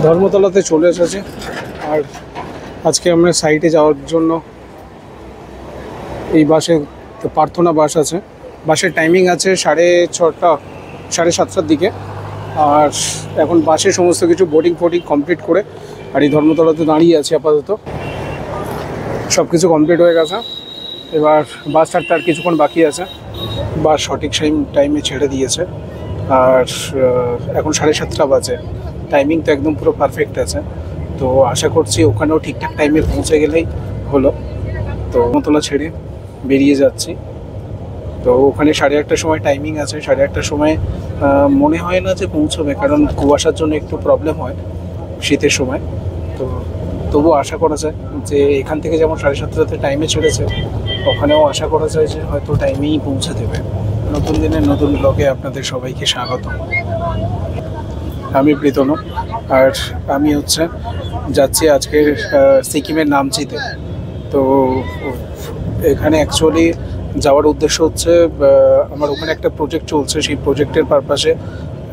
ধর্মতলাতে চলে এসেছে। আর আজকে আমরা সাইটে যাওয়ার জন্য এই বাসে প্রার্থনা বাস আছে। বাসের টাইমিং আছে 6:30 7:30টার দিকে। আর এখন বাসে সমস্ত কিছু বোর্ডিং কমপ্লিট করে আর এই ধর্মতলাতে দাঁড়িয়ে আছে। আপাতত সব কিছু কমপ্লিট হয়ে গেছে। এবার বাস ছাড়তে আর কিছুক্ষণ বাকি আছে। বাস সঠিক টাইমে ছেড়ে দিয়েছে। আর এখন 7:30 বাজে। টাইমিং তো একদম পুরো পারফেক্ট আছে। তো আশা করছি ওখানেও ঠিকঠাক টাইমে পৌঁছে গেলেই হলো। তো ধর্মতলা ছেড়ে বেরিয়ে যাচ্ছি। তো ওখানে 8:30টার সময় টাইমিং আছে। 8:30টার সময় মনে হয় না যে পৌঁছবে, কারণ কুয়াশার জন্য একটু প্রবলেম হয় শীতের সময়। তো তবুও আশা করা যায় যে এখান থেকে যেমন 7:30টাতে টাইমে ছেড়েছে, ওখানেও আশা করা যায় যে হয়তো টাইমেই পৌঁছে দেবে। নতুন দিনের নতুন ব্লগে আপনাদের সবাইকে স্বাগত। আমি প্রীতনু। আর আমি যাচ্ছি আজকে সিকিমের নামচিতে। তো এখানে অ্যাকচুয়ালি যাওয়ার উদ্দেশ্য আমার ওখানে একটা প্রজেক্ট চলছে। সেই প্রজেক্টের পারপাসে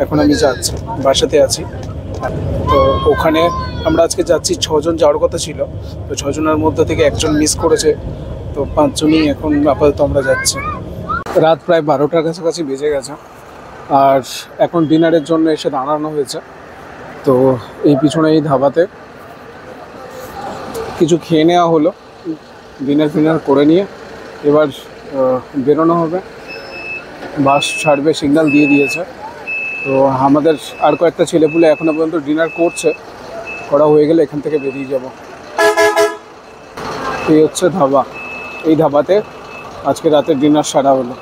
এখন আমি যাচ্ছি, বাসাতে আছি। তো ওখানে আমরা আজকে যাচ্ছি 6 জন যাওয়ার কথা ছিল। তো 6 জনের মধ্যে থেকে একজন মিস করেছে। তো 5 জনই এখন আপাতত আমরা যাচ্ছি। রাত প্রায় 12টার কাছাকাছি বেজে গেছে। আর এখন ডিনারের জন্য এসে দাঁড়ানো হয়েছে। তো এই পিছনে এই ধাবাতে কিছু খেয়ে নেওয়া হলো। ডিনার করে নিয়ে এবার বেরোনো হবে। বাস ছাড়বে, সিগন্যাল দিয়ে দিয়েছে। তো আমাদের আর কয়েকটা ছেলেপুলে এখনো পর্যন্ত ডিনার করা হয়ে গেলে এখান থেকে বেরিয়ে যাব। এই ধাবা। এই ধাবাতে আজকে রাতের ডিনার সারা হলো।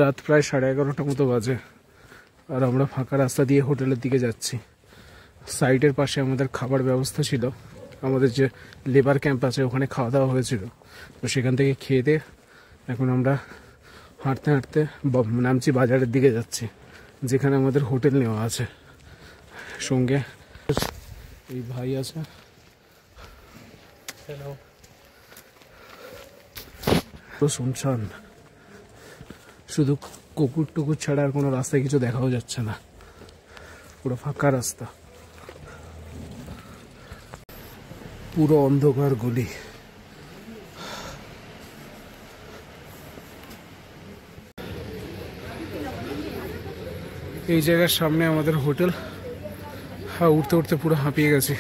রাত প্রায় 11:30 মতো বাজে। আর আমরা ফাঁকা রাস্তা দিয়ে হোটেলের দিকে যাচ্ছি। সাইডের পাশে আমাদের খাবার ব্যবস্থা ছিল। আমাদের যে লেবার ক্যাম্প আছে ওখানে খাওয়া দাওয়া হয়েছিল। তো সেখান থেকে খেয়ে দিয়ে এখন আমরা হাঁটতে হাঁটতে নামচি বাজারের দিকে যাচ্ছি, যেখানে আমাদের হোটেল নেওয়া আছে। সঙ্গে এই ভাই আছে। তো শুনছান, শুধু কুকুর টুকুর ছাড়া আর কোনো রাস্তায় কিছু দেখাও যাচ্ছে না। পুরো ফাঁকা রাস্তা, পুরো অন্ধকার গলি। এই জায়গার সামনে আমাদের হোটেল। উঠতে উঠতে পুরো হাঁপিয়ে গেছি।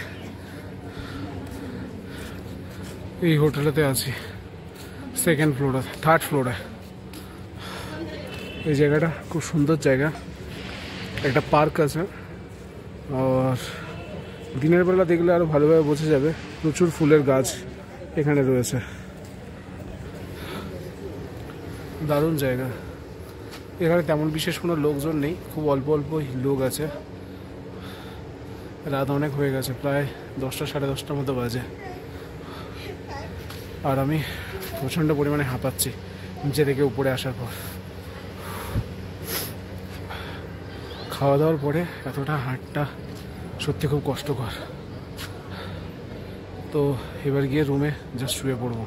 এই হোটেলেতে আছি, থার্ড ফ্লোরে। এই জায়গাটা খুব সুন্দর জায়গা। একটা পার্ক আছে। আর দিনের বেলা দেখলে আরো ভালোভাবে বোঝা যাবে। প্রচুর ফুলের গাছ এখানে রয়েছে। দারুণ জায়গা। এখানে তেমন বিশেষ কোনো লোকজন নেই, খুব অল্প লোক আছে। রাত অনেক হয়ে গেছে, প্রায় 10টা 10:30 মতো বাজে। আর আমি প্রচণ্ড পরিমাণে হাঁপাচ্ছি নিচে থেকে উপরে আসার পর। খাওয়া দাওয়ার পরে এতটা হাঁটটা সত্যি খুব কষ্টকর। তো এবার গিয়ে রুমে জাস্ট শুয়ে পড়বো।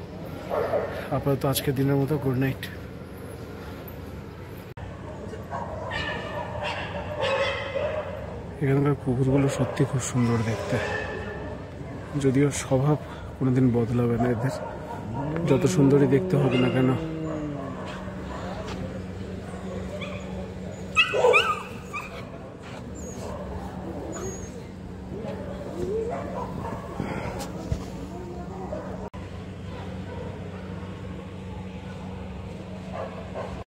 আপাতত আজকের দিনের মতো গুড নাইট। এখানকার কুকুরগুলো সত্যি খুব সুন্দর দেখতে। যদিও স্বভাব কোনোদিন বদলাবে না এদের, যত সুন্দরই দেখতে হোক না কেন।